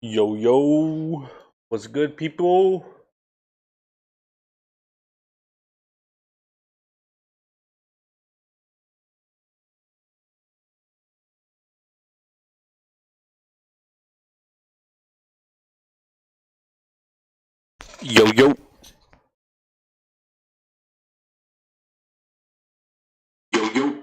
Yo, yo, what's good, people? Yo, yo, yo, yo.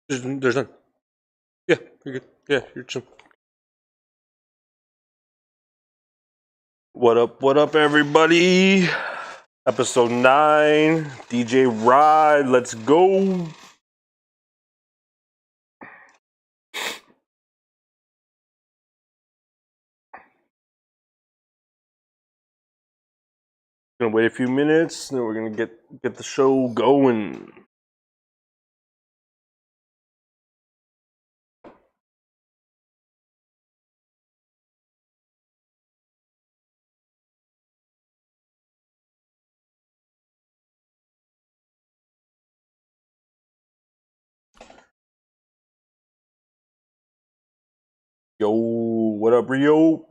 There's none. Yeah, you're good. Yeah, you're chill. What up, everybody? Episode 9, DJ Ride, let's go. Gonna wait a few minutes, then we're gonna get the show going. Yo, what up, Rio?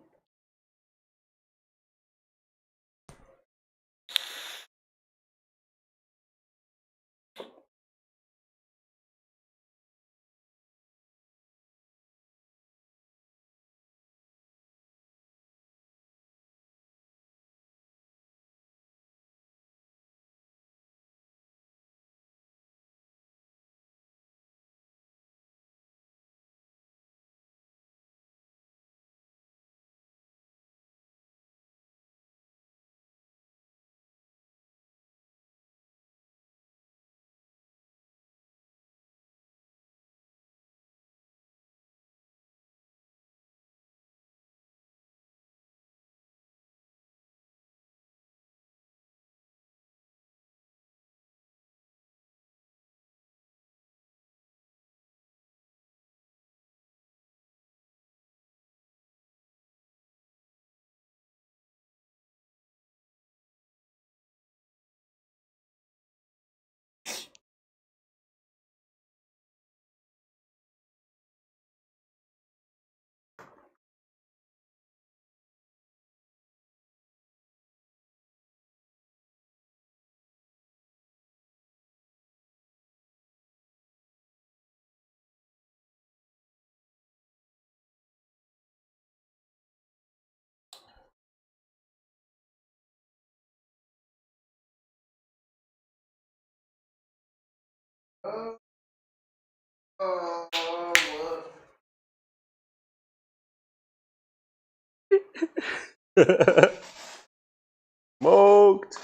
Smoked.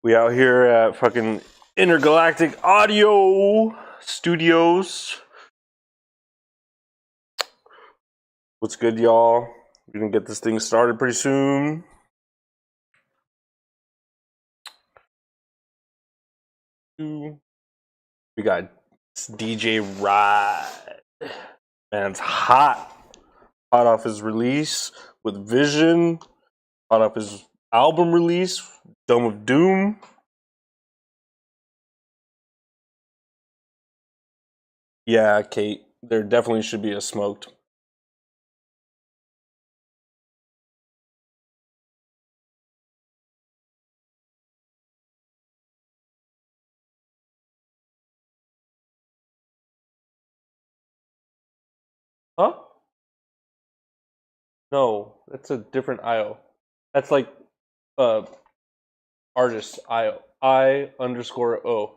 We out here at fucking Intergalactic Audio Studios. What's good, y'all? We're gonna get this thing started pretty soon. We got DJ Ride. Man's hot. Hot off his release with Vision. Hot off his album release, Dome of Doom. Yeah, Kate. There definitely should be a smoked. Huh? No, that's a different IO. That's like uh artist IO. I underscore O.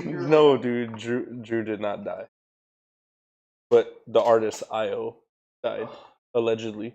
No, dude, Drew did not die. But the artist IO died, allegedly.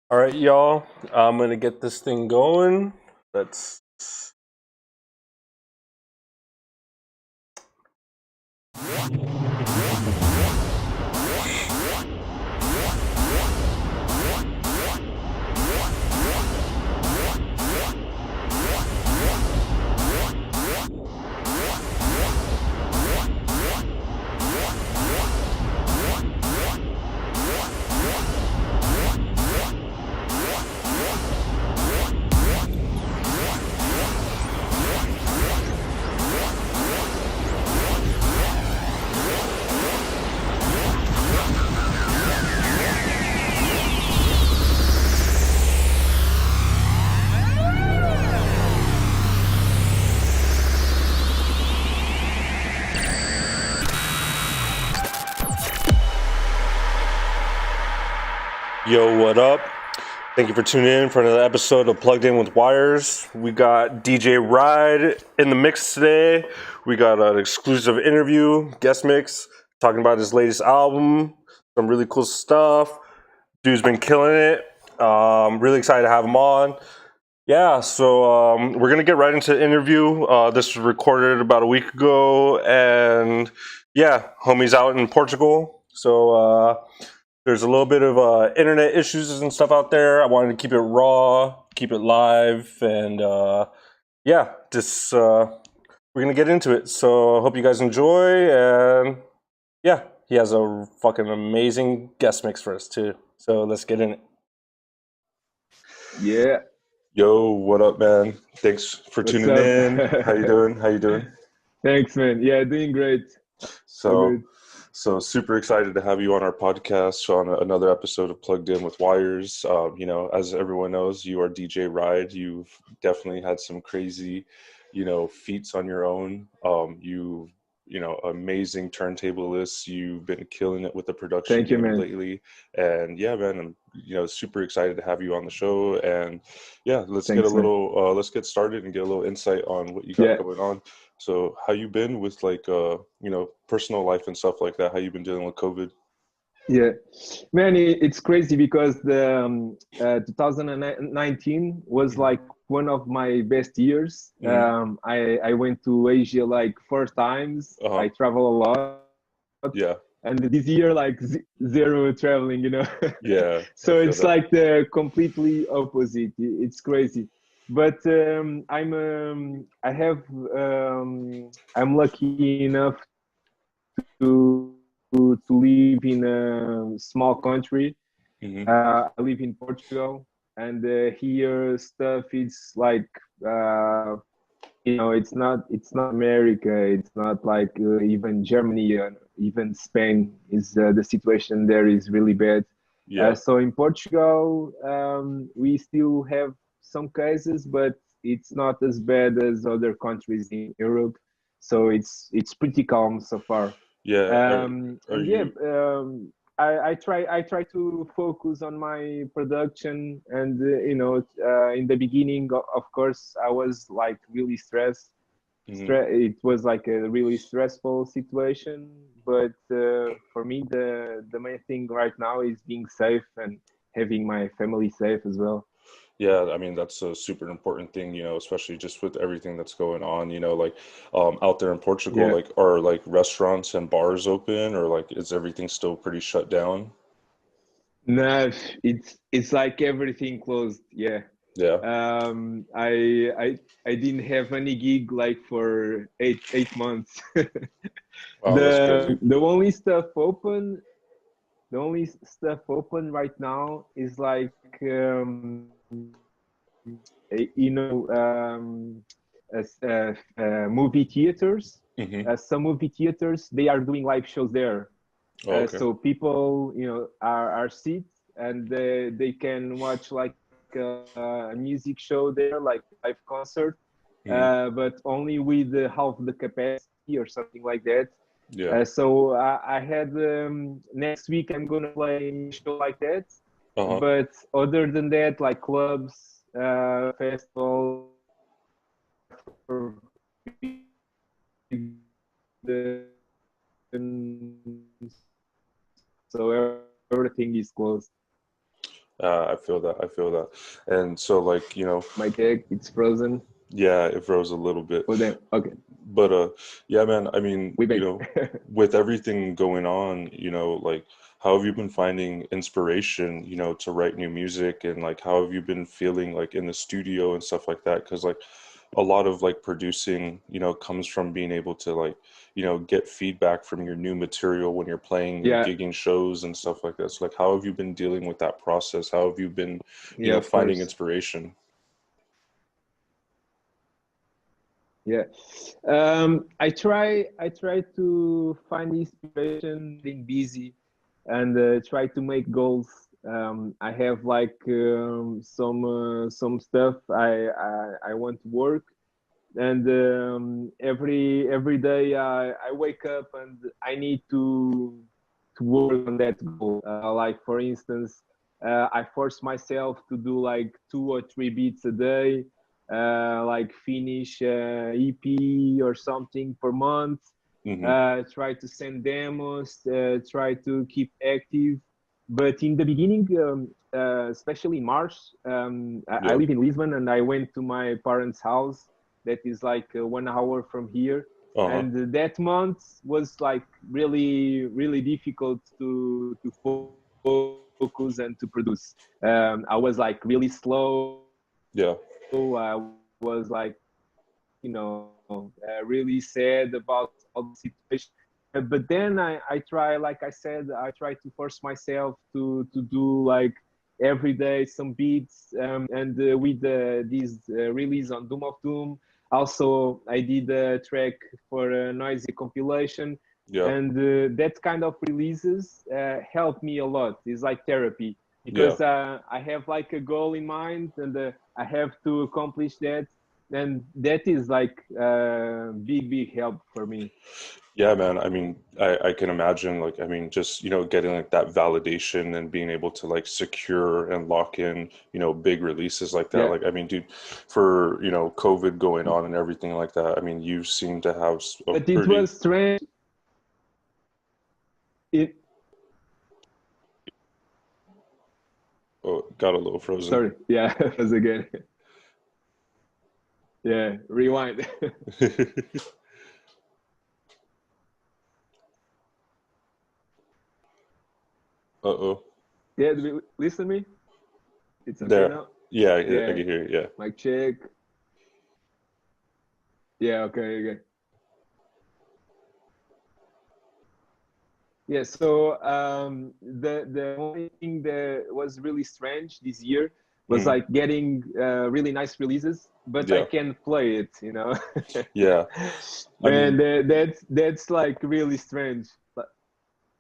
All right, y'all. I'm gonna get this thing going. Let's. Yo, what up? Thank you for tuning in for another episode of Plugged In with Wires. We got DJ Ride in the mix today. We got an exclusive interview, guest mix, talking about his latest album, some really cool stuff. Dude's been killing it. Really excited to have him on. Yeah, so we're gonna get right into the interview. This was recorded about a week ago, and yeah, homie's out in Portugal. So there's a little bit of internet issues and stuff out there. I wanted to keep it raw, keep it live, and yeah, just we're gonna get into it. So I hope you guys enjoy, and yeah, he has a fucking amazing guest mix for us too. So let's get in it. Yeah, Yo, what up, man? Thanks for what's tuning up? in. How you doing? How you doing? Thanks, man. Yeah, doing great. All So, good. so super excited to have you on our podcast on another episode of Plugged In with Wires. As everyone knows, you are DJ Ride. You've definitely had some crazy, feats on your own. Amazing turntablists. You've been killing it with the production Thank you, game man. lately. And yeah, man, I'm, super excited to have you on the show. And yeah, Thanks, man. let's get started and get a little insight on what you got Yeah, going on. So how you been with personal life and stuff like that? How you been dealing with COVID? yeah. Man, it's crazy because the 2019 was Hmm. like one of my best years. Hmm. I went to Asia like 4 times. Uh-huh. I travel a lot. Yeah. And this year, like zero traveling, you know. Yeah. I So feel it's that. like the completely opposite. It's crazy. But I have, I'm lucky enough to live in a small country. Hmm. I live in Portugal, and here stuff is like it's not America, it's not like even Germany, even Spain is the situation there is really bad. Yeah. So in Portugal, we still have some cases, but it's not as bad as other countries in Europe. So it's pretty calm so far. Yeah. Are And yeah, you? I try to focus on my production, and in the beginning, of course, I was like really stressed. Hmm. It was like a really stressful situation, but for me, the main thing right now is being safe and having my family safe as well. Yeah, I mean that's a super important thing, especially just with everything that's going on, out there in Portugal, Yeah. like are like restaurants and bars open or like is everything still pretty shut down? No, it's like everything closed. Yeah. Yeah. I didn't have any gig like for eight months. Wow, that's crazy. The only stuff open, right now is like you know movie theaters. Hmm. Some movie theaters, they are doing live shows there. Oh, okay. So people, are sit, and they can watch like a music show there, like a live concert, Hmm. but only with half the capacity or something like that. Yeah. So I had next week I'm gonna play a show like that, Uh-huh. but other than that, like clubs, festivals, so everything is closed. I feel that. I feel that. And so, like, My cake, it's frozen yeah, it froze a little bit. for them. Okay, But yeah, man, I mean, we back. with everything going on, like how have you been finding inspiration, to write new music, and like how have you been feeling like in the studio and stuff like that? Because like a lot of like producing, comes from being able to like, get feedback from your new material when you're playing your Yeah, gigging shows and stuff like that. So like how have you been dealing with that process? How have you been, yeah, of finding course. inspiration? Yeah. I try to find inspiration being busy and try to make goals. I have like some stuff I want to work, and every day I wake up and I need to work on that goal. Like for instance, I force myself to do like 2 or 3 beats a day, like finish EP or something per month. Mm-hmm. Try to send demos, try to keep active. But in the beginning, especially in March, I Yeah. live in Lisbon and I went to my parents' house that is like 1 hour from here. Uh-huh. And that month was like really difficult to focus and to produce. I was like really slow. Yeah. I was like, really sad about all the situation. But then I try, like I said, I try to force myself to do like every day some beats. And with this release on Doom of Doom, also I did a track for a noisy compilation. Yeah. And that kind of releases help me a lot. It's like therapy Yeah. because I have like a goal in mind and I have to accomplish that, and that is like big help for me. Yeah, man. I mean, I can imagine, like, I mean, just, getting like that validation and being able to like secure and lock in, big releases like that. Yeah, Like, I mean, dude, for, COVID going on and everything like that, I mean, you seem to have a but it pretty, was strange. It oh, got a little frozen. Sorry, yeah, was again. Yeah, rewind. Uh-oh. Yeah, do you listen to me? It's okay There. now. Yeah, I Yeah, can hear you. mic check. Yeah, okay. Yeah, so the only thing that was really strange this year Yeah. was like getting really nice releases, but I Yeah. can't play it, you know. Yeah. I Man, mean, that's like really strange.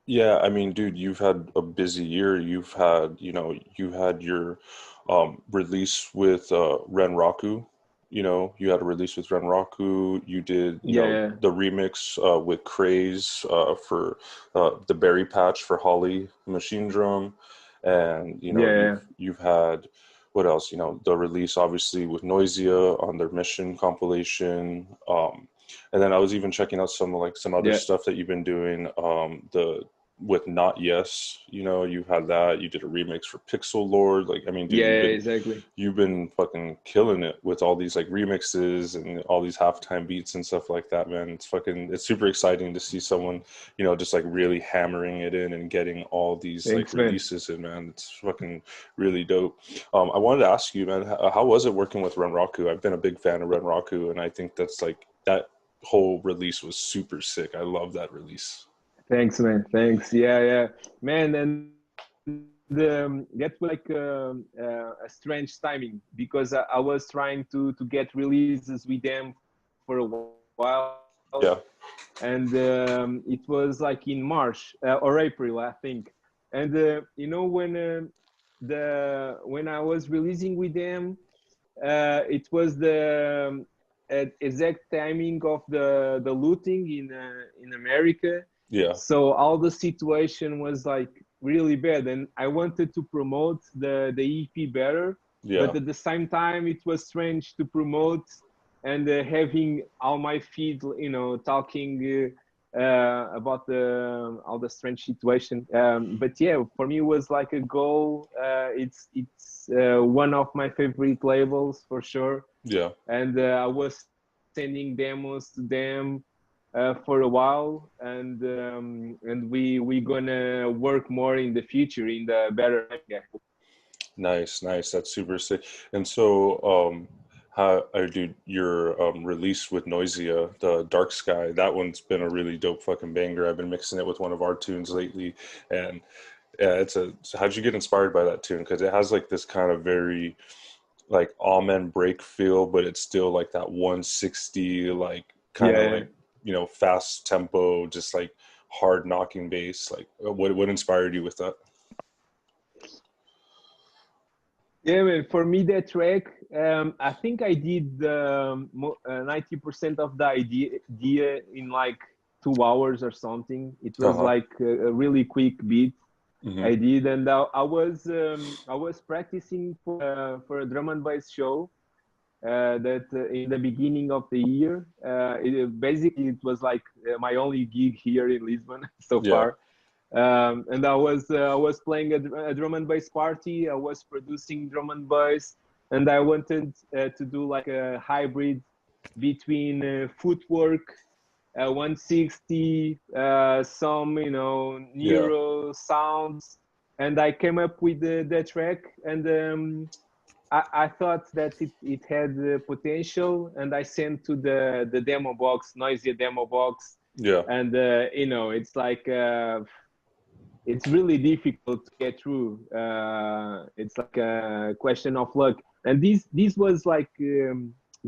yeah, I mean, dude, you've had a busy year. You've had, you had your release with Renraku. You had a release with Renraku. You did, Yeah, the remix with Craze for the Berry Patch for Holly Machine Drum, and yeah, you've had what else? The release obviously with Noisia on their Mission compilation. And then I was even checking out some other yeah, stuff that you've been doing. The with Not Yes, you had that. You did a remix for Pixel Lord. Like, I mean, dude, yeah, exactly. you've been fucking killing it with all these like remixes and all these halftime beats and stuff like that, man. It's super exciting to see someone, just like really hammering it in and getting all these like Thanks, man. releases in, man. It's fucking really dope. I wanted to ask you, man, how was it working with Renraku? I've been a big fan of Renraku, and I think that's like that whole release was super sick. I love that release. Thanks, man. Thanks. Yeah, man. And that was like a strange timing because I was trying to get releases with them for a while, Yeah. and it was like in March or April, I think. And when I was releasing with them, it was the exact timing of the looting in America. Yeah. So all the situation was like really bad, and I wanted to promote the EP better, Yeah. but at the same time, it was strange to promote and having all my feed, talking. about the all the strange situation. But yeah, for me it was like a goal. It's one of my favorite labels for sure, Yeah. and I was sending demos to them for a while, and we gonna work more in the future in the better. Yeah. Nice, nice. That's super sick. And so, how dude, your release with Noisia, the Dark Sky, that one's been a really dope fucking banger. I've been mixing it with one of our tunes lately, and yeah, it's a. So how'd you get inspired by that tune? Because it has like this kind of very like Amen break feel, but it's still like that 160, like kind of Yeah, like fast tempo, just like hard knocking bass. Like, what inspired you with that? yeah, man. For me, that track, I think I did 90% of the idea in like 2 hours or something. It Uh was huh. like a really quick beat Hmm. I did, and I was practicing for a drum and bass show that in the beginning of the year. Basically, it was like my only gig here in Lisbon so Yeah. far. And I was playing a drum and bass party. I was producing drum and bass, and I wanted to do like a hybrid between footwork, 160, some Yeah. neuro sounds, and I came up with the track. And I thought that it had potential, and I sent to the demo box, Noisia demo box, Yeah. and it's like. It's really difficult to get through. It's like a question of luck. And this was like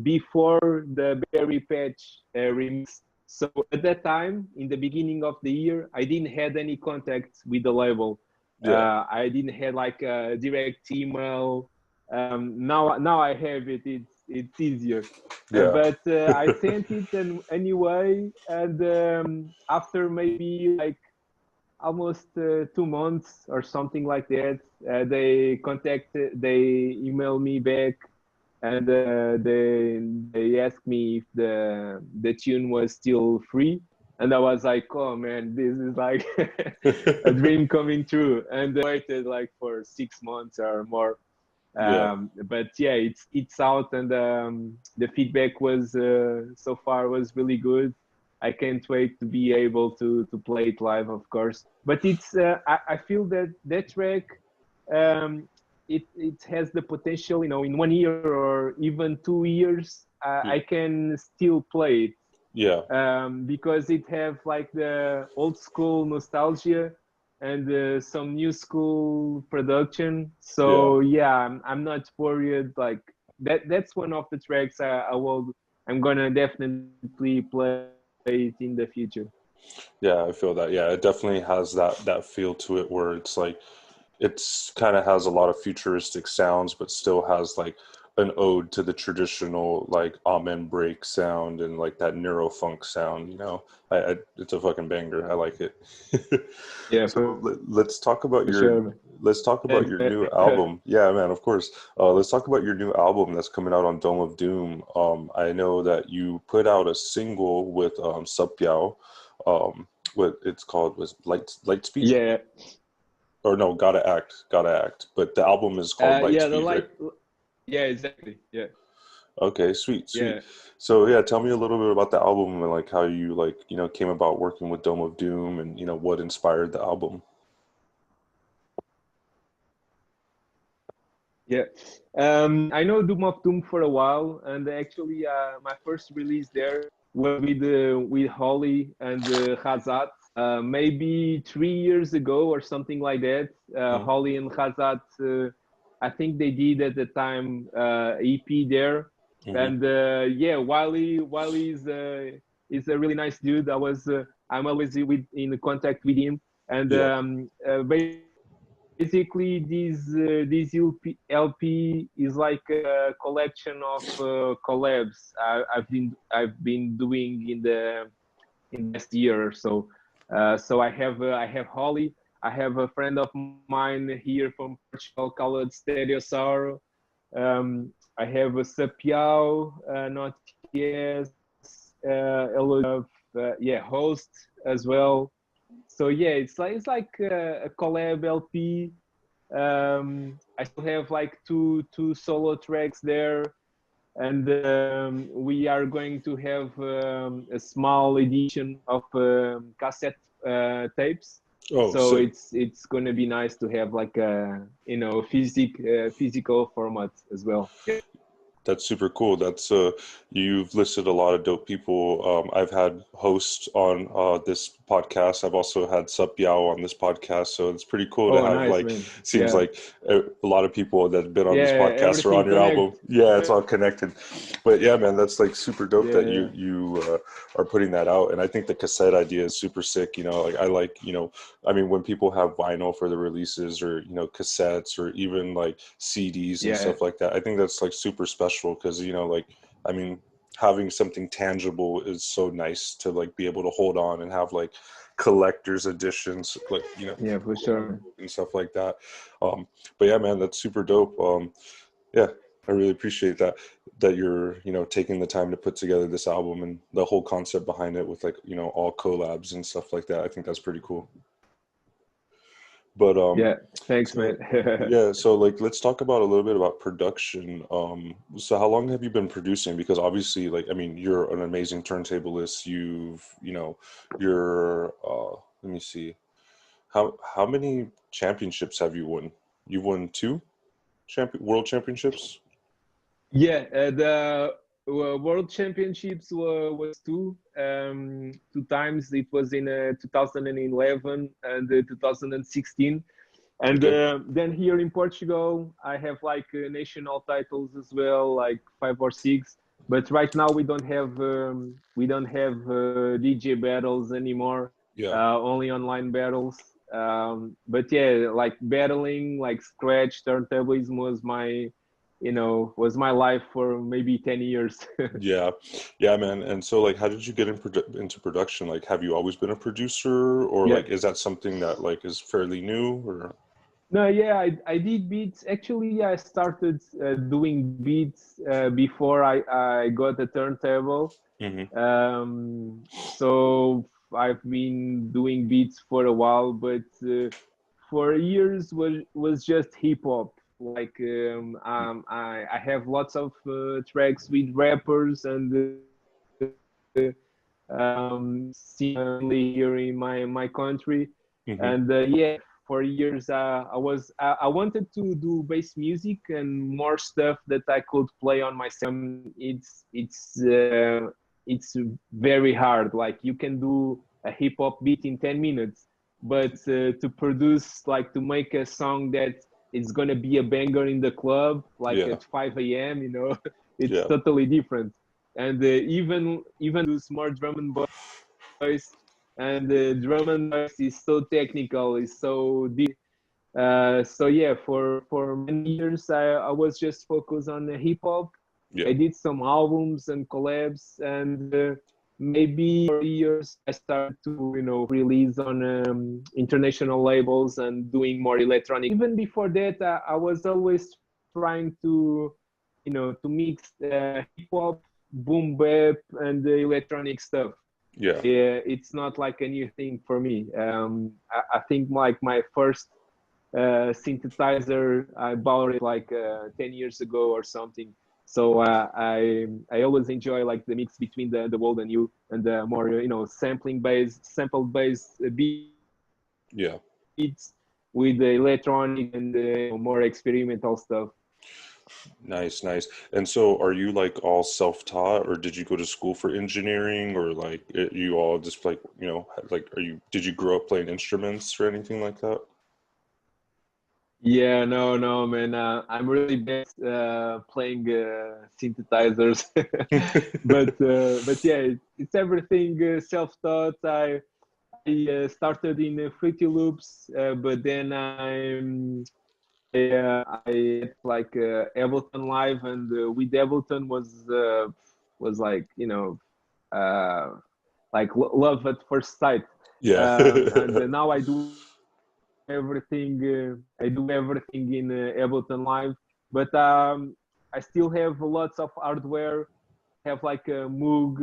before the Berry Patch remix. So at that time, in the beginning of the year, I didn't had any contact with the label. Yeah. I didn't have like a direct email. Now I have it. It's easier. Yeah. But I sent it anyway, and after maybe like almost 2 months or something like that. They emailed me back, and they asked me if the tune was still free, and I was like, oh man, this is like a dream coming true. And waited like for 6 months or more. Yeah. But yeah, it's out, and the feedback was so far was really good. I can't wait to be able to play it live, of course. But I feel that that track, um, it has the potential, in 1 year or even 2 years, I can still play it, Yeah. because it have like the old school nostalgia and some new school production. Yeah. So yeah, I'm not worried. Like that's one of the tracks I'm gonna definitely play it in the future. Yeah, I feel that. Yeah, it definitely has that feel to it where it's like it's kind of has a lot of futuristic sounds, but still has like an ode to the traditional like amen break sound and like that neurofunk sound. It's a fucking banger. I like it. Yeah, So let's talk about for your sure. let's talk about your new album. Yeah, man, of course. Let's talk about your new album that's coming out on Dome of Doom. I know that you put out a single with Supiao. What it's called was Lightspeed, Yeah, or no, Gotta Act. But the album is called yeah, the Lightspeed, right? light. Yeah, exactly. Yeah, Okay, sweet, sweet. yeah. So yeah, tell me a little bit about the album and like how you like came about working with Dome of Doom and what inspired the album. Yeah, I know Doom of Doom for a while, and actually, my first release there was with Holly and Hazat, maybe 3 years ago or something like that. Mm-hmm. Holly and Hazat, I think they did at the time EP there, Mm-hmm. and yeah, Wiley is a really nice dude. I'm always in contact with him, and Yeah. basically this LP is like a collection of collabs I've been doing in the last year or so. So I have Holly. I have a friend of mine here from Portugal called Stereosauro. I have a Sapiao, not yes, yeah, host. as well. So yeah, it's like a collab LP. I still have like two solo tracks there, and we are going to have a small edition of cassette tapes. Oh, So sick. it's going to be nice to have like a physical format as well. Yeah. That's super cool. That's you've listed a lot of dope people. I've had hosts on this podcast. I've also had Sup Yao on this podcast, so it's pretty cool to Oh, have nice, like man. seems Yeah, like a lot of people that have been on this yeah. podcast are on Everything your album. connect. Yeah, it's all connected. But yeah, man, that's like super dope that Yeah, you are putting that out. And I think the cassette idea is super sick. You know, like I like I mean, when people have vinyl for the releases or, cassettes or even like CDs and yeah, stuff like that, I think that's like super special because, like, I mean, having something tangible is so nice to like be able to hold on and have like collector's editions, like, yeah, for sure. and stuff like that. Um, but yeah, man, that's super dope. Yeah, I really appreciate that you're, taking the time to put together this album and the whole concept behind it with like, all collabs and stuff like that. I think that's pretty cool. But Yeah, thanks, man. so yeah, so like let's talk about a little bit about production. So how long have you been producing? Because obviously, like I mean, you're an amazing turntablist. You're let me see. How many championships have you won? You've won two world championships? Yeah, the World Championships was two times. It was in 2011 and 2016. And Okay. then here in Portugal, I have like national titles as well, like five or six. But right now we don't have DJ battles anymore. Yeah. Only online battles. But yeah, like battling, like scratch turntablism was my life for maybe 10 years. Yeah. Yeah, man. And so like how did you get into production? Like have you always been a producer or Yeah. like is that something that like is fairly new or No, yeah, I did beats. Actually, I started doing beats before I got a turntable. hmm So I've been doing beats for a while, but for years was just hip hop. Like I have lots of tracks with rappers and singly here in my country, hmm and yeah, for years I wanted to do bass music and more stuff that I could play on my system. It's very hard. Like you can do a hip hop beat in 10 minutes, but to produce, like to make a song that it's gonna be a banger in the club like Yeah. at 5 a.m, it's Yeah. totally different. And even do more drum and bass, and the drum and bass is so technical, is so deep. So yeah, for many years I was just focused on the hip hop. Yeah. I did some albums and collabs, and maybe for years I started to release on international labels and doing more electronic. Even before that, I was always trying to mix hip hop, boom bap, and the electronic stuff. Yeah. Yeah, it's not like a new thing for me. I think like my first synthesizer I bought it like 10 years ago or something. So I always enjoy like the mix between the old and new, and the more sample based Yeah. beats with the electronic and the more experimental stuff. Nice, nice. And so are you like all self-taught or did you go to school for engineering or like you all just like, like did you grow up playing instruments or anything like that? Yeah, no, man. I'm really bad playing synthesizers, but yeah, it's everything self-taught. I started in Fruity Loops, but then I had like Ableton Live, and with Ableton was like uh, like love at first sight. Yeah. And now I do everything in Ableton Live, but I still have lots of hardware. Have like a Moog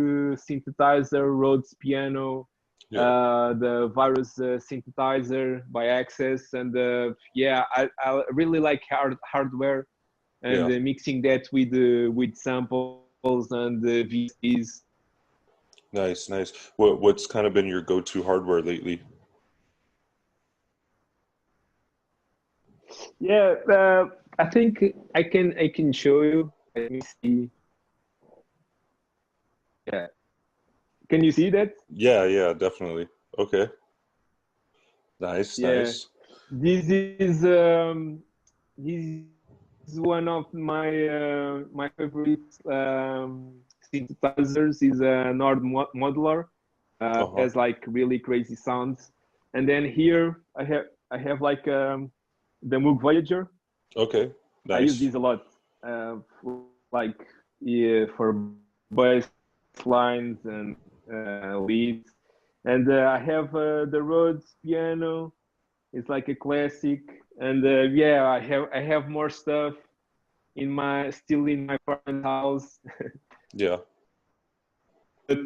synthesizer, Rhodes piano, Yeah. the virus synthesizer by Access, and yeah, I really like hardware, and Yeah. mixing that with samples and VSTs. Nice, nice. What's kind of been your go-to hardware lately? Yeah, I think I can show you. Let me see. Yeah, can you see that? Yeah, yeah, definitely. Okay. Nice, Yeah, nice. this is this is one of my favorite synthesizers. Is a Nord modular. Uh-huh. Has like really crazy sounds. And then here I have like the Moog Voyager. Okay. I use Nice. these a lot, like, yeah, for bass lines and leads. And I have the Rhodes piano. It's like a classic. And yeah, I have more stuff in my parents' house. Yeah. But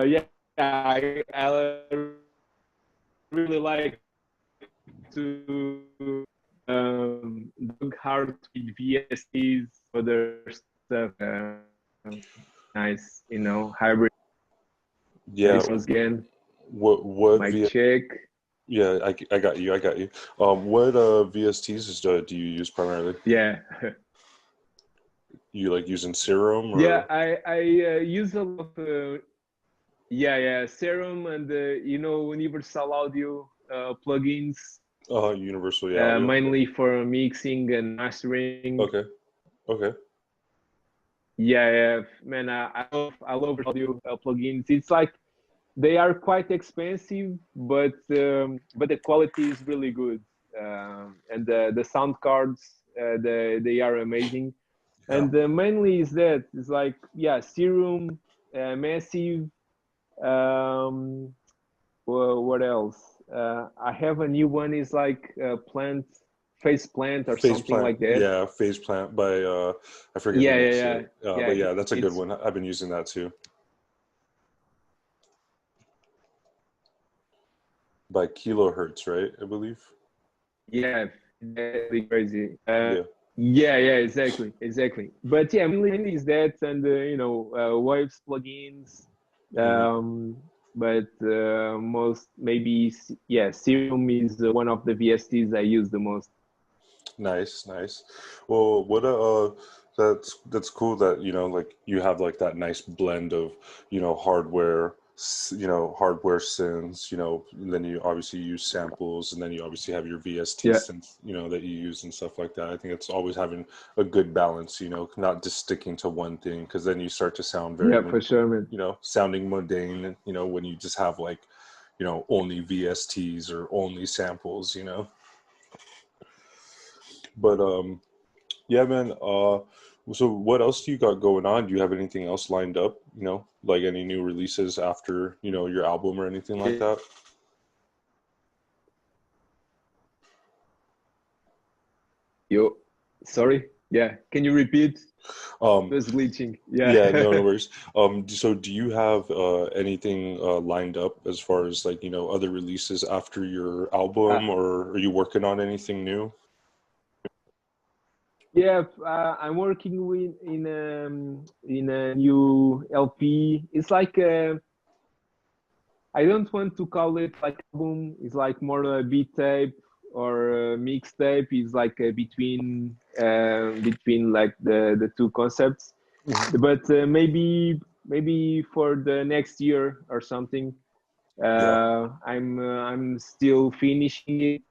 yeah, I really like to dog hard with VSTs, other stuff. Nice, hybrid. Yeah. Again, What mic V check. Yeah, I got you. I got you. What VSTs do you use primarily? Yeah, You like using Serum yeah. or I use a lot of yeah, Serum and Universal Audio plugins, Universal Audio? mainly for mixing and mastering. Okay. Okay. Yeah, yeah, man, I love audio plugins. It's like they are quite expensive, but the quality is really good, and the sound cards, they are amazing. Yeah. And mainly is that it's like, yeah, Serum, Massive. Um, what else? I have a new one. Is like Plant, Face Plant or Phase something Plant. like that. Yeah, Phase Plant by I forget who Yeah, yeah, makes yeah, it. yeah. But yeah, that's a good It's one. I've been using that too. By Kilohertz, right? I believe. Yeah, really crazy. Yeah. Yeah, yeah, exactly. But yeah, mainly is that, and Waves plugins. Hmm. Um, but most maybe yeah, Serum is one of the VSTs I use the most. Nice, nice. Well, that's cool that, like you have like that nice blend of, hardware, hardware synths, and then you obviously use samples, and then you obviously have your VST Yeah, synth, that you use and stuff like that. I think it's always having a good balance, not just sticking to one thing, because then you start to sound very, yeah, for sure, man. sounding mundane, when you just have like, only VSTs or only samples, But yeah, man. So what else do you got going on? Do you have anything else lined up? Like any new releases after, your album or anything like that? Yo, sorry. Yeah, can you repeat? It Um, was glitching. yeah, no, no Yeah. worries. So do you have anything lined up as far as like, other releases after your uh, album, or are you working on anything new? Yeah, I'm working in a new LP. It's like I don't want to call it like album. It's like more a beat tape or a mixtape. It's like between like the two concepts. Mhm. But maybe for the next year or something. Yeah, I'm still finishing it.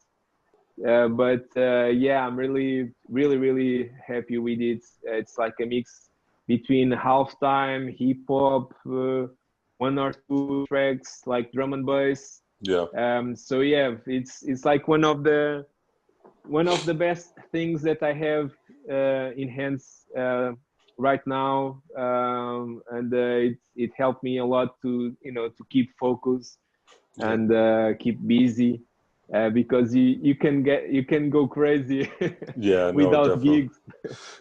But yeah, I'm really happy with it. It's like a mix between halftime, hip hop, one or two tracks like drum and bass. yeah, So yeah, it's like one of the best things that I have in hands right now, and it helped me a lot to to keep focus yeah, and keep busy. because you can go crazy Yeah, no, without definitely. gigs.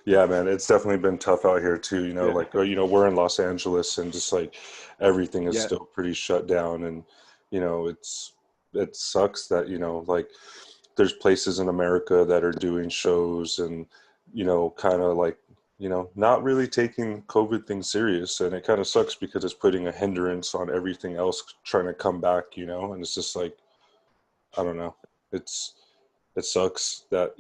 Yeah, man, it's definitely been tough out here too. Yeah, Like, we're in Los Angeles, and just like everything is yeah, still pretty shut down, and it sucks that like there's places in America that are doing shows, and kind of like not really taking COVID thing serious, and it kind of sucks because it's putting a hindrance on everything else trying to come back, and it's just like I don't know, it's it sucks that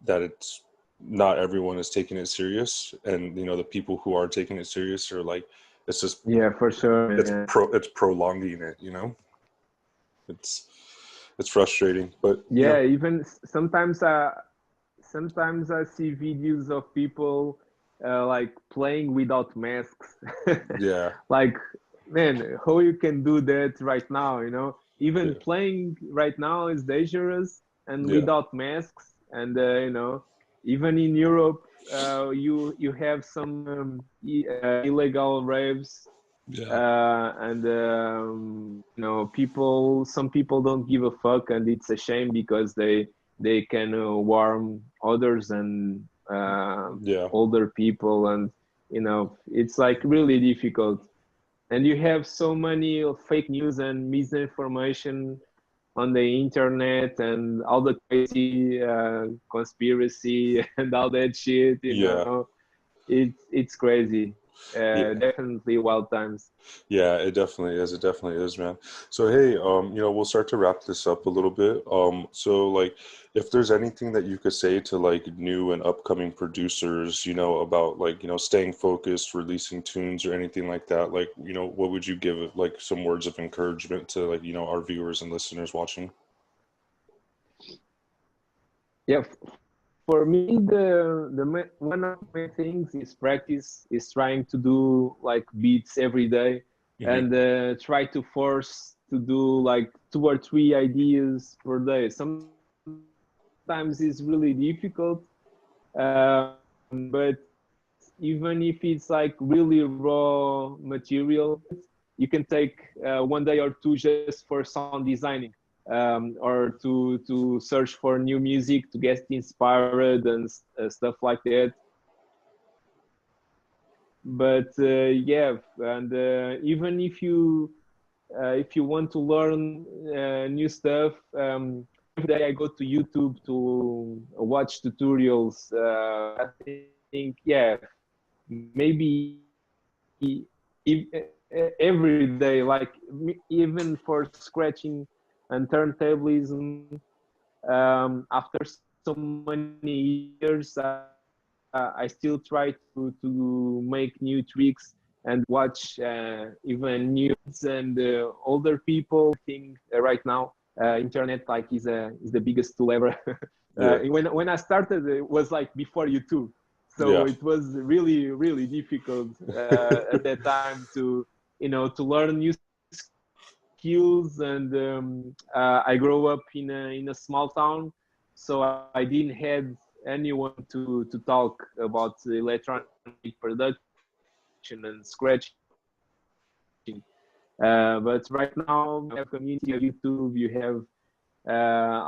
that it's not everyone is taking it serious, and the people who are taking it serious are like it's just yeah, for sure. Yeah, it's prolonging it, it's it's frustrating, but yeah. Even sometimes, sometimes I see videos of people like playing without masks. yeah, Like, man, how you can do that right now? Even yeah, playing right now is dangerous and yeah, without masks. And even in Europe, you have some illegal raves, yeah, and some people don't give a fuck, and it's a shame because they can warm others and yeah, older people, and it's like really difficult. And you have so many fake news and misinformation on the internet, and all the crazy conspiracy and all that shit. yeah, It's crazy. yeah. Definitely wild times. Yeah, it definitely is. It definitely is, man. So hey, we'll start to wrap this up a little bit. So like, if there's anything that you could say to like new and upcoming producers, about like, staying focused, releasing tunes or anything like that, like, what would you give it, like some words of encouragement to like, our viewers and listeners watching? Yeah, for me, one of my things is practice, is trying to do like beats every day, Hmm. and try to force to do like 2 or 3 ideas per day. Sometimes it's really difficult, but even if it's like really raw material, you can take 1 day or 2 just for sound designing, or to search for new music to get inspired and stuff like that. But yeah, and even if you want to learn new stuff, every day I go to YouTube to watch tutorials. I think, yeah, maybe every day, like even for scratching and turntablism. After so many years, I still try to make new tricks and watch even news and older people. I think right now internet like is the biggest tool ever. Yeah, When I started, it was like before YouTube, so yeah, it was really really difficult at that time to learn new skills. And I grew up in a small town, so I didn't have anyone to talk about electronic production and scratching. But right now, you have community of YouTube, you have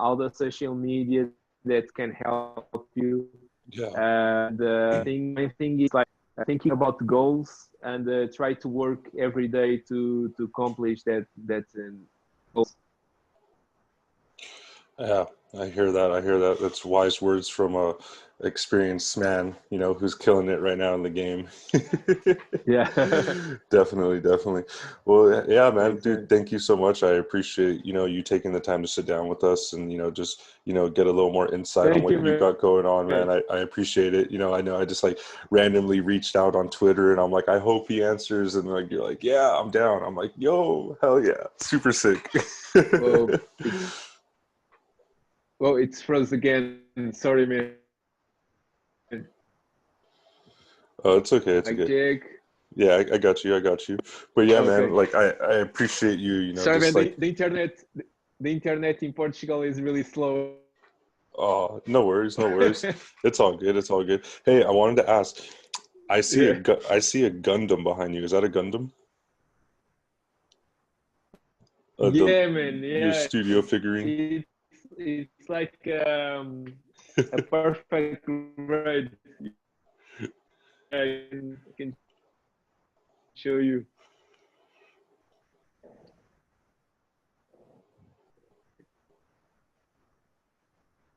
all the social media that can help you. yeah. My thing is like thinking about goals and try to work every day to accomplish that goals. Yeah, I hear that. I hear that. That's wise words from a experienced man, who's killing it right now in the game. Yeah. Definitely, definitely. Well, yeah, man, Thanks, dude, man. thank you so much. I appreciate, you taking the time to sit down with us and, just, get a little more insight on Thank you, what you man. got going on, man. I appreciate it. I know I just like randomly reached out on Twitter and I'm like, I hope he answers. And like, you're like, yeah, I'm down. I'm like, yo, hell yeah. Super sick. Well, it's froze again. Sorry, man. Oh, it's okay. It's Like okay. Jake. Yeah, I got you. I got you. But yeah, man, Okay. like I appreciate you, Sorry, just man. like, The internet in Portugal is really slow. oh, no worries, no worries. It's all good. It's all good. Hey, I wanted to ask, Yeah. I see a Gundam behind you. Is that a Gundam? Yeah, man. Your Yeah, studio figurine. it's like a perfect ride. I can show you.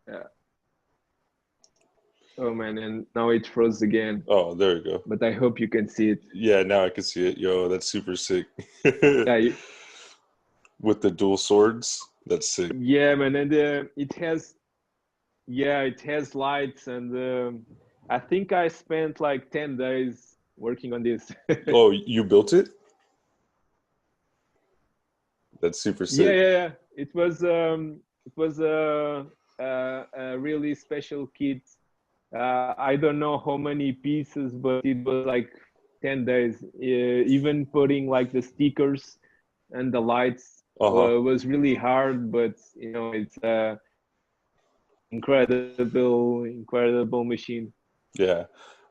Yeah. Oh man, and now it froze again. Oh, there you go. But I hope you can see it. Yeah, now I can see it. Yo, that's super sick. Yeah, With the dual swords, that's sick. yeah, man, and it has lights, and I think I spent like 10 days working on this. Oh, you built it? That's super Yeah, sick. yeah, yeah. It was a really special kit. I don't know how many pieces, but it was like 10 days. Even putting like the stickers and the lights Uh-huh. was really hard, but it's incredible machine. Yeah,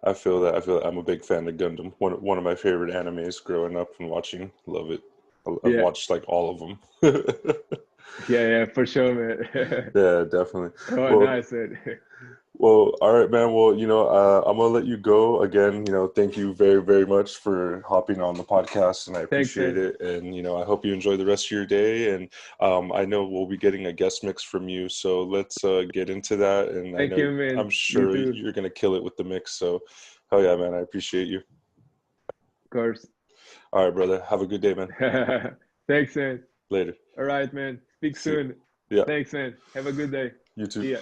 I feel that. I feel that. I'm a big fan of Gundam. One of my favorite animes growing up and watching. Love it. I've Yeah, watched like all of them. yeah, yeah, for sure, man. Yeah, definitely. Oh, Well, nice, man. well, all right, man. Well, I'm gonna let you go again. Thank you very, very much for hopping on the podcast, and I Thanks, appreciate man. it. And I hope you enjoy the rest of your day. And I know we'll be getting a guest mix from you, so let's get into that. And I Thank know you, man. I'm You sure too, you're gonna kill it with the mix. So, hell yeah, man. I appreciate you. of course. All right, brother. Have a good day, man. Thanks, man. Later. All right, man. Speak See you. soon. Yeah, Thanks, man. Have a good day. you too. See ya.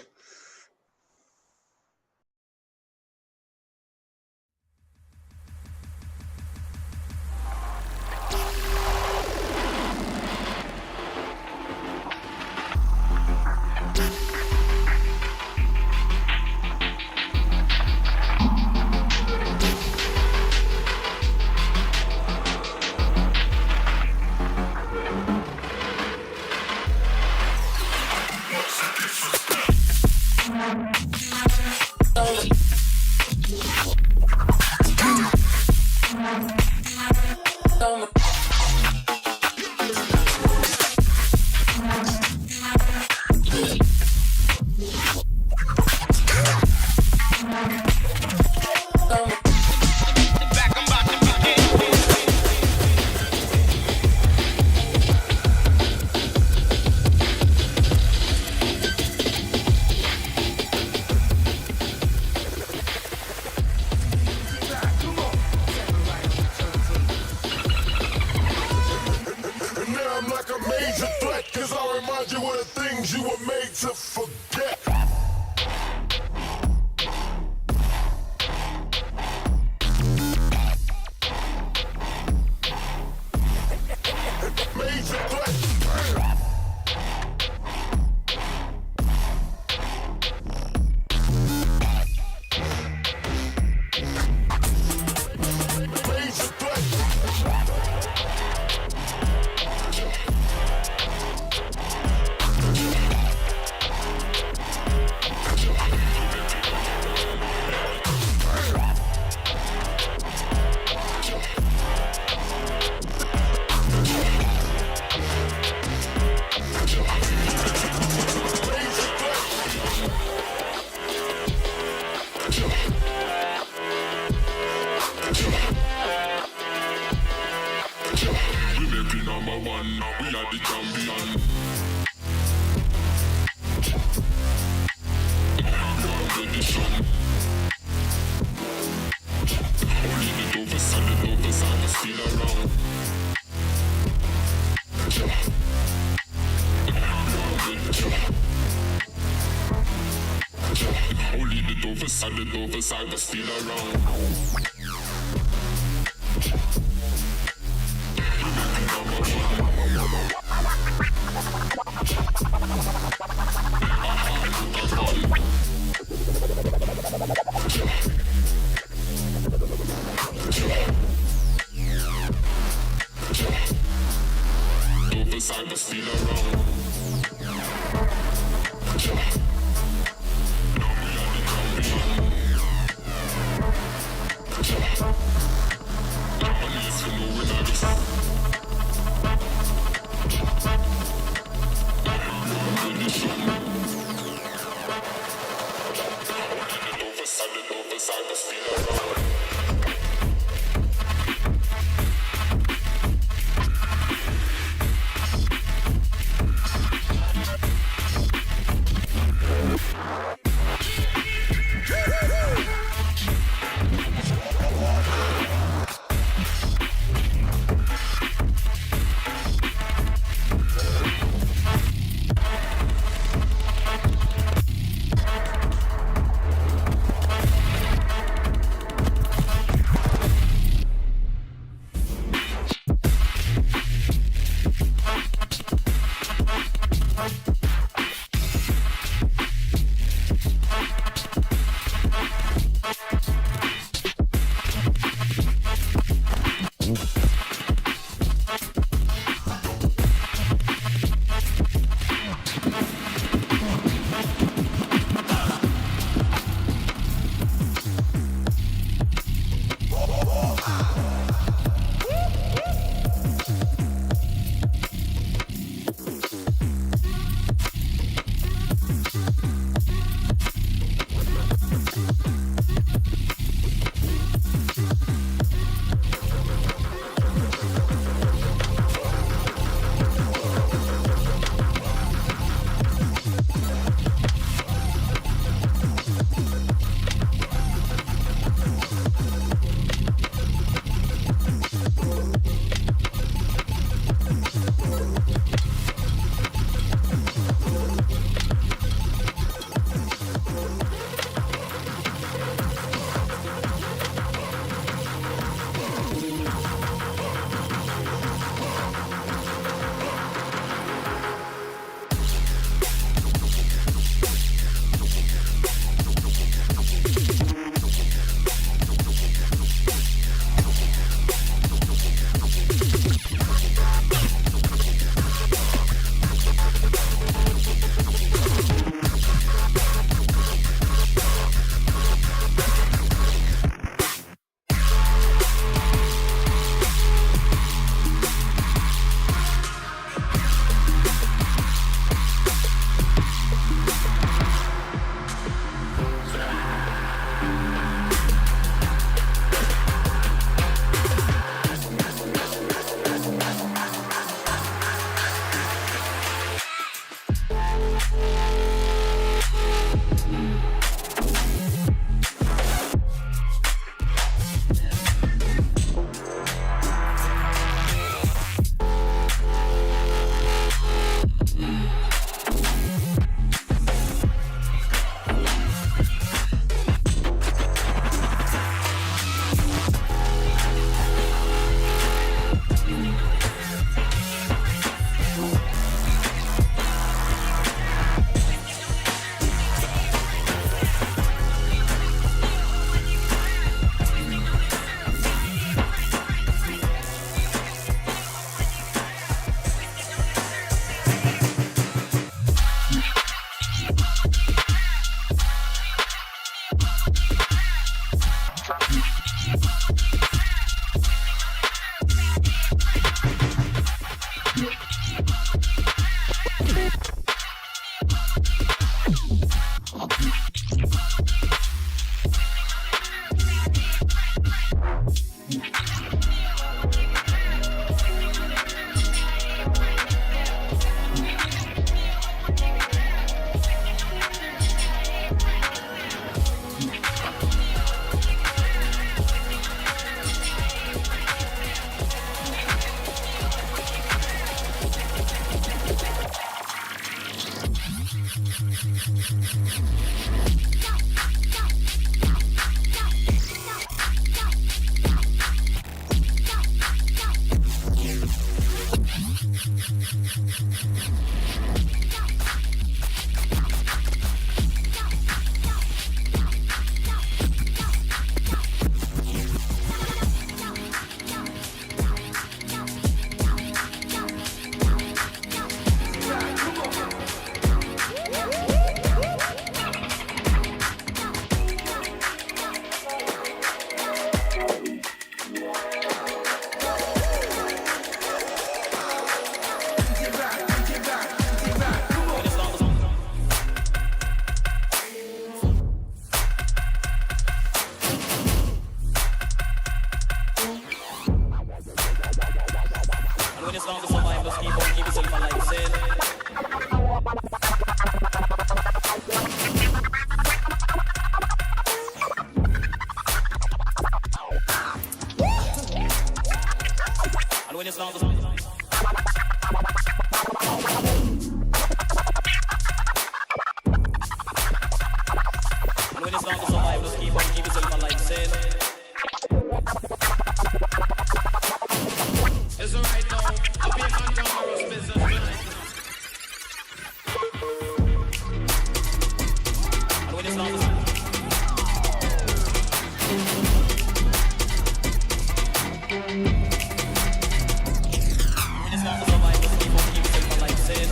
And now I'm like a major threat, cause I remind you of the things you were made to forget. Major threat. Major threat. We make it number one, now we are the champion. Competition. Only the dopest and the dopest are still around. Only the dopest and the dopest are still around. Dopest are still around. Japanese, you know we not when you start to when it's not to survive, just keep on keep yourself alive, said. It's alright now, I'll be on tomorrow's business tonight. And when it's not to survive, just keep on keep yourself alive, said.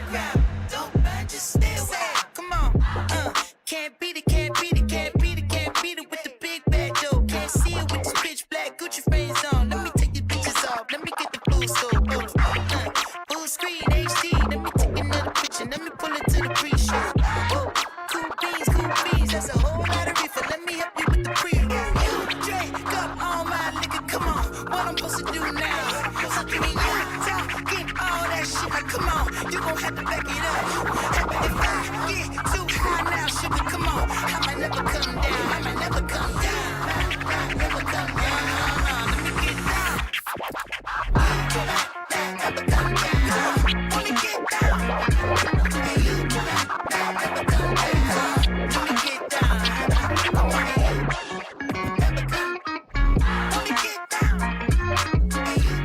ground. Don't run, just stay a while. Come on, can't beat it, can't beat it, can't beat it, can't beat it with the big bad dough. Can't see it with this pitch black Gucci frames on. Let me take your bitches off, let me get the blue scope. Full screen HD, let me take another picture, let me pull it to the pre-show. Oh, cool beans, that's a whole lot of reefer. Let me help you with the pre-roll. You drink up all my liquor, come on. What I'm supposed to do now? Sucking in your top, get all that shit. Now come on, you gon' have to back it up. If I get too high now, sugar, come on. I might never come down. I might never come down. Never come down. Let me get down. Never come down. When you get down. Hey, you never come down. When you get down. Never come. When you get down. Hey, you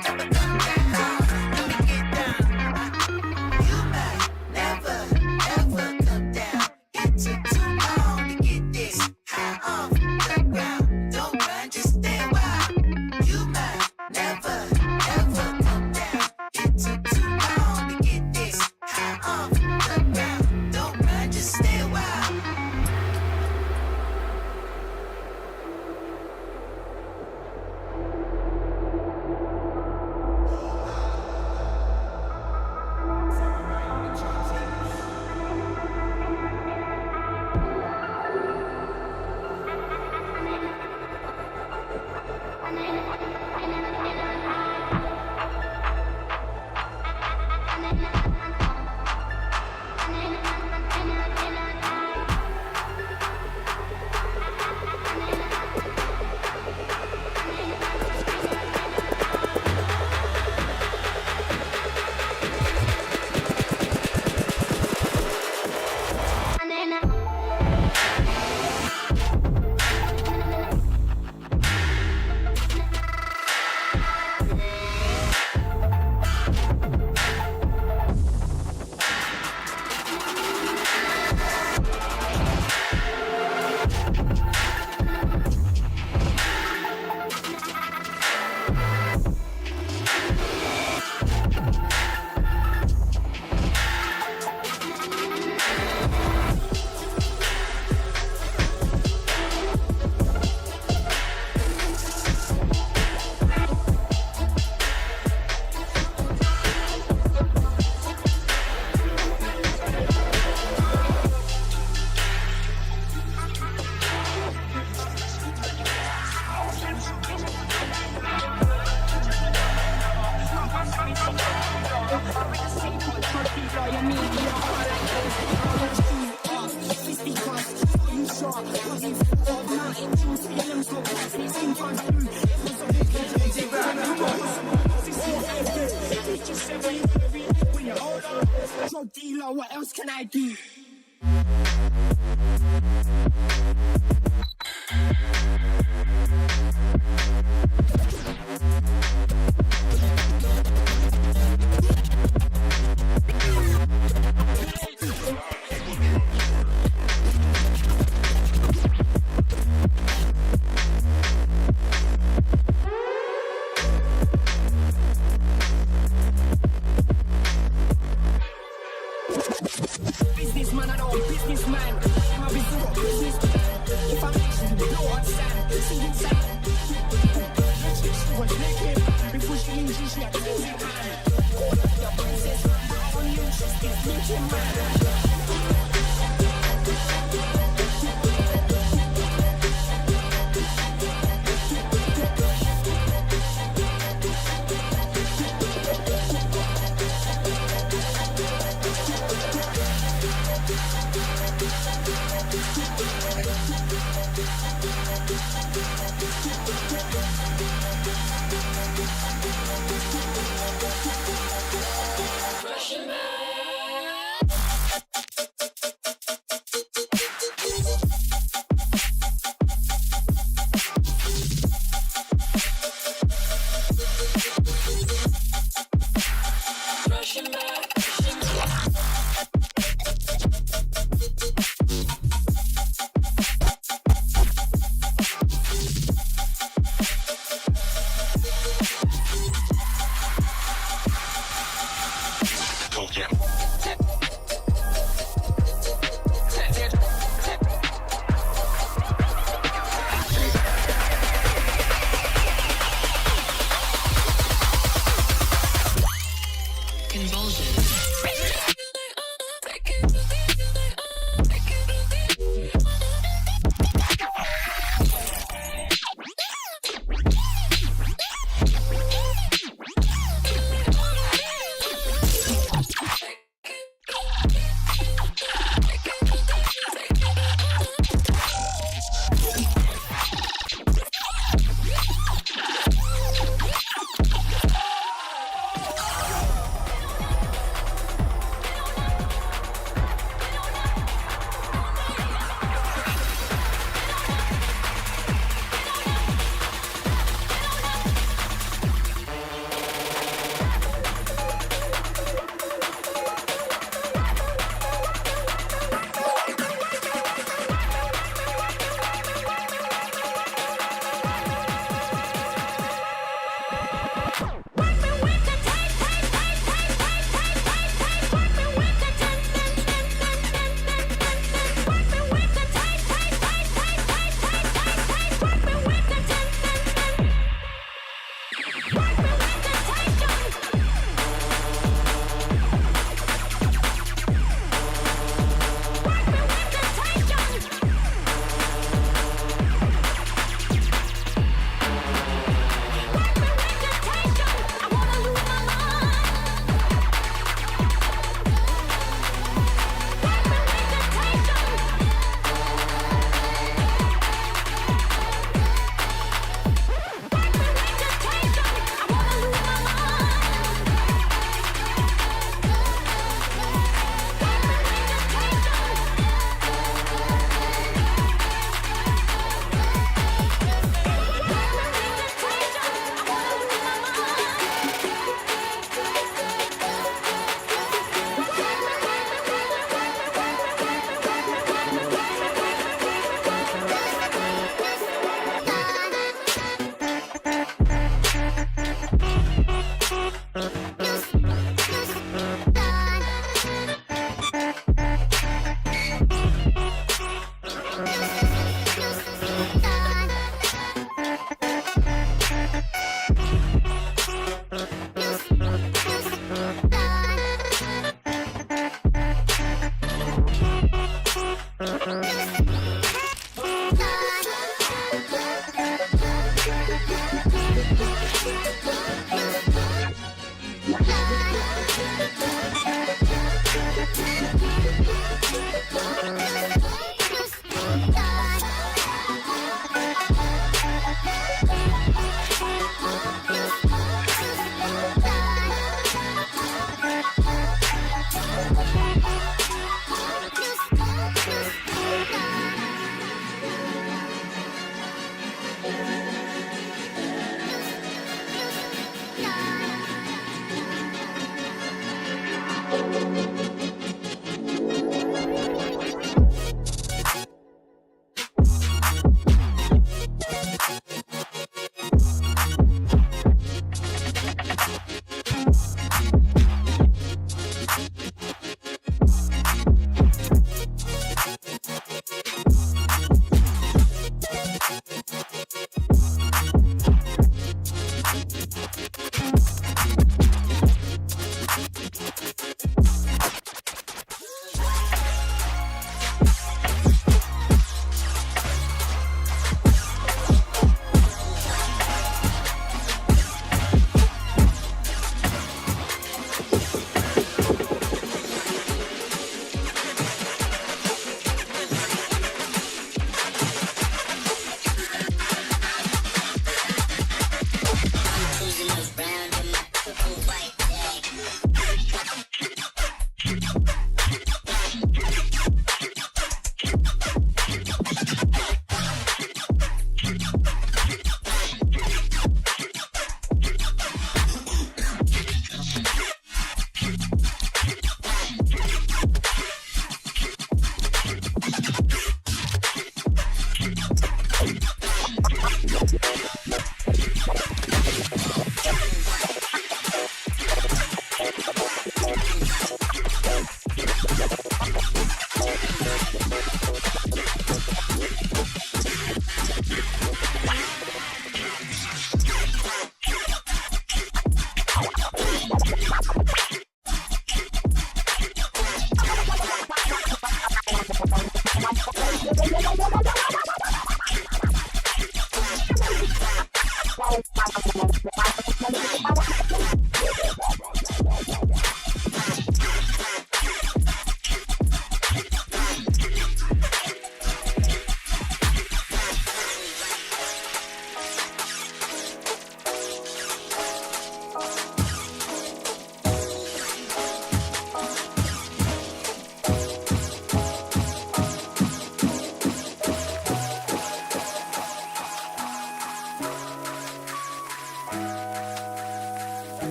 never come down. When you get down. You might never, ever come down. It took too long to get this high off the ground. Don't run, just stay a while. You might never, ever come down. It took too long to get this high off the ground. Don't run, just stay a while. Drug dealer, what else can I do? Businessman, I know businessman. I'm a businessman. If I'm Asian, you don't understand. See inside. She was naked before she injured. She had to lose her hand. Your princess, on you, she's thinking man.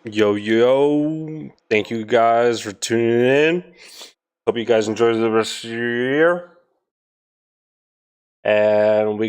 Yo, thank you guys for tuning in. Hope you guys enjoy the rest of your year. And we